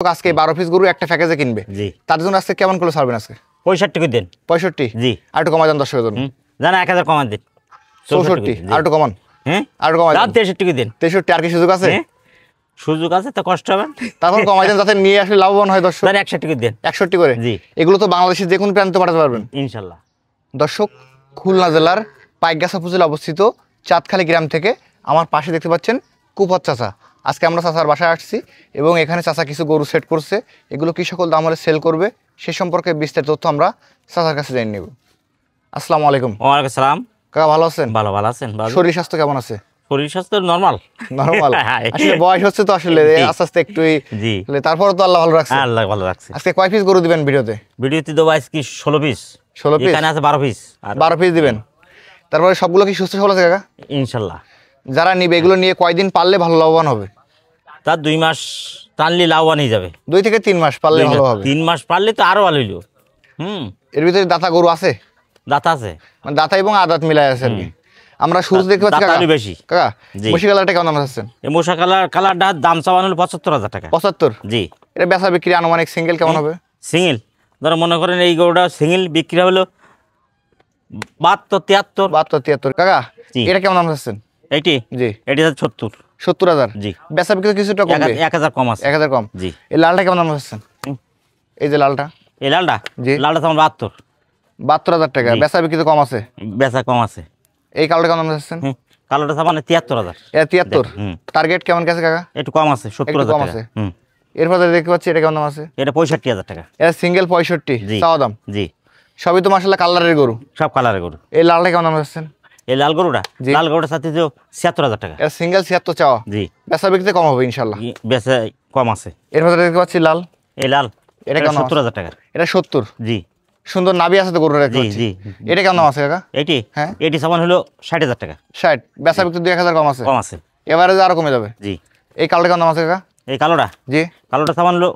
আজকে 12 পিস গরু একটা প্যাকেজে কিনবে জি তার জন্য আজকে কেমন করে ছাড়বেন আজকে 65 টাকা দেন 65 জি আর একটু কমাই দেন দর্শকের জন্য জানা 1000 কমান দেন 64 আর একটু কমান হ্যাঁ আর একটু কমাই দাম দেন 63 টাকা দেন 63 আর কি সুযোগ আছে সুযোগ আছে তো কষ্ট হবে তারপর কমাই দেন যাতে নিয়ে আসলে লাভবান হয় দর্শক জানা 61 টাকা দেন 61 করে জি এগুলো তো বাংলাদেশের যে কোনো প্রান্তে পাঠাতে পারবেন ইনশাআল্লাহ দর্শক খুলনা জেলার পাইকগাছা উপজেলা অবস্থিত চাঁদখালী গ্রাম থেকে আমার পাশে দেখতে পাচ্ছেন কুপত চাচা আজকে আমরা চাচার বাসায় আসছি এবং এখানে চাচা কিছু গরু সেট করছে এগুলো কি সকল দাম হলে সেল করবে সে সম্পর্কে বিস্তারিত তথ্য আমরা চাচার কাছে জেনে নেব আসসালামু আলাইকুম ওয়ালাইকুম সালাম কাকা ভালো আছেন ভালো আছেন শরীর স্বাস্থ্য কেমন আছে শরীর স্বাস্থ্য নরমাল নরমাল আসলে বয়স হচ্ছে তো আসলে আস্তে আস্তে একটুই জি তারপর তো আল্লাহ ভালো রাখছে আল্লাহ ভালো রাখছে আজকে কয় পিস গরু দিবেন ভিডিওতে দেবো আজকে 16 পিস 16 পিস এখানে আছে 12 পিস আর 12 পিস দিবেন তারপরে সবগুলো কি সুস্থ সবল আছে কাকা ইনশাআল্লাহ যারা নিবে এগুলো নিয়ে কয়দিন পারলে ভালো লাভবান হবে তার 2 মাস টানলে লাভবান হয়ে যাবে 2 থেকে 3 মাস পারলে ভালো হবে 3 মাস পারলে তো আরো ভালো হইলো এর ভিতরে দাতা গরু আছে দাতা আছে মানে দাতা এবং আদাত মিলাই আছে আর কি আমরা শুরু দেখতে পাচ্ছি কাকা দাতারই বেশি কাকা জি। বসি কালারটা কেমন দাম আছেন এই মশা কালারটা দাম চাওয়ানো হলো 75000 টাকা 75 জি এটা বেচা বিক্রি আনুমানিক সিঙ্গেল কেমন হবে সিঙ্গেল ধরো মনে করেন এই গরুটা সিঙ্গেল বিক্রি হলো 72 73 72 73 কাকা জি। এটা কেমন দাম আছেন এইটি জি এটি 70 70000 জি বেচা বিক্রি কিছুটা কমবে 1000 কম আছে 1000 কম জি এই লালটা কেমন দাম আছেন এই যে লালটা এই লালটা জি। লালটা তো 72 72000 টাকা জি। বেচা বিক্রি তো কম আছে বেচা কম আছে এই কালারটা কেমন দাম আছেন কালোটা তো মানে 73000 এটা 73 হুম। টার্গেট কেমন গেছে কাকা একটু কম আছে 70000 কম টাকা আছে। হুম এরপর দেখতে পাচ্ছি এটা কেমন দাম আছে এটা 65000 টাকা এটা সিঙ্গেল 65 জি চাওয়া দাম জি সবই তো মাশাআল্লাহ কালারের গরু সব কালারের গরু এই লালটা কেমন দাম আছেন এই লাল গরুটা জি। লাল গরুটার সাথে যে 76000 টাকা এটা সিঙ্গেল 76 চাওয়া জি বেচা বিক্রিতে কম হবে ইনশাআল্লাহ বেচা কম আছে এরপর দেখতে পাচ্ছি লাল এই লাল এটা এটা কেমন আছে? 70000 টাকা এটা 70 জি সুন্দর নাভি আছে তো গরুর দেখতে জি পাচ্ছি জি এটা কেমন দাম আছে কাকা এটি হ্যাঁ। এটি সামান হলো 60000 টাকা 60 বেচা বিক্রি 2000 কম আছে কম আছে এবারে আরো কমে যাবে জি এই কালারটা কেমন দাম আছে কাকা এই কালোটা জি কালোটা সামান হলো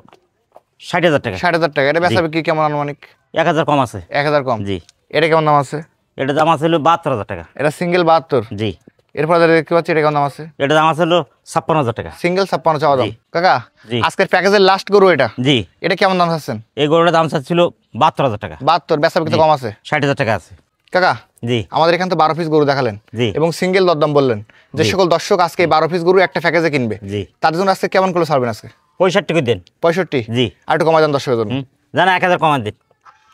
60000 টাকা 60000 টাকা এটা বেচা বিক্রি কেমন আনুমানিক 1000 কম আছে 1000 কম জি এটা কেমন দাম আছে এটা দাম আছে হলো 72000 টাকা এটা সিঙ্গেল 72 জি এরপর দেখতে পাচ্ছি এটা কেমন দাম আছে এটা দাম আছে হলো 56000 টাকা সিঙ্গেল 56 চাওয়া দাম জি। কাকা জি। আজকের প্যাকেজের লাস্ট গরু এটা জি এটা কেমন দাম চাচ্ছেন এই গরুটার দাম ছিল 72000 টাকা 72 বেচা বিক্রি জি। কম আছে 60000 টাকা আছে কাকা জি আমাদের এখান থেকে 12 পিস গরু দেখালেন জি। এবং সিঙ্গেল দরদাম বললেন যে জি। সকল দর্শক আজকে 12 পিস গরু একটা প্যাকেজে কিনবে জি তার জন্য আজকে কেমন করে ছাড়বেন আজকে 65 টাকা দেন 65 জি আর একটু কমাই দেন দর্শকের জন্য জানা 1000 কমান দেন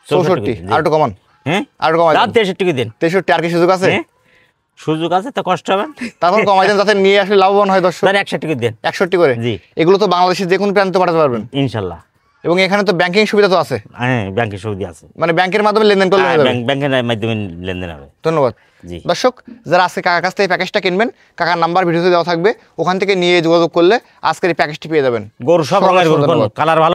64 আর একটু কমান হ্যাঁ আর একটু কমাই দাম দেন 63 টাকা দেন 63 আর কি সুযোগ আছে হ্যাঁ সুযোগ আছে তো কষ্ট হবে তারপর কমাই দেন যাতে নিয়ে আসলে লাভবান হয় দর্শক জানা 61 টাকা দেন 61 করে জি এগুলো তো বাংলাদেশের যে কোনো প্রান্তে পাঠাতে পারবেন ইনশাআল্লাহ এবং এখানে তো ব্যাংকিং সুবিধা তো আছে হ্যাঁ ব্যাংকের সুবিধা আছে মানে ব্যাংকের মাধ্যমে লেনদেন করলে হয়ে যাবে। ব্যাংকের মাধ্যমে লেনদেন হবে ধন্যবাদ জি দর্শক যারা আজকে কাকার কাছ থেকে এই প্যাকেজটা কিনবেন কাকার নাম্বার ভিডিওতে দেওয়া থাকবে ওখান থেকে নিয়ে যোগাযোগ করলে আজকের এই প্যাকেজটি পেয়ে যাবেন গরু সব রঙের গরু ধন্যবাদ। কালার ভালো